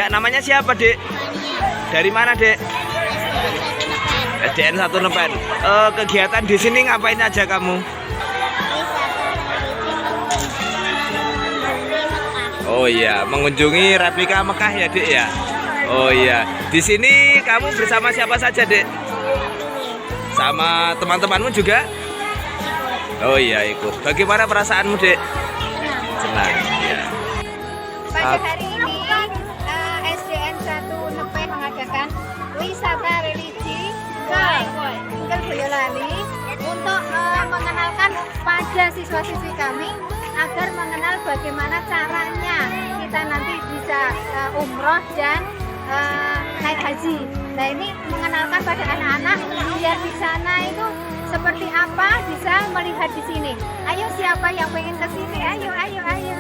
iya, namanya siapa, Dek? Dari mana, Dek? SDN 1 Nepen. Kegiatan di sini ngapain aja kamu? Oh iya, mengunjungi replika Mekah ya, Dek ya? Oh iya. Di sini kamu bersama siapa saja, Dek? Sama teman-temanmu juga? Oh iya, ikut. Bagaimana perasaanmu, Dek? Senang. Ya. Pada hari ini SDN 1 Nepen mengadakan wisata religi ke Tunggal Boyolali untuk mengenalkan pada siswa-siswi kami agar mengenal bagaimana caranya kita nanti bisa umroh dan naik haji. Nah, ini mengenalkan pada anak-anak biar di sana itu seperti apa bisa melihat di sini. Ayo, siapa yang pengen ke sini? Ayo, ayo, ayo.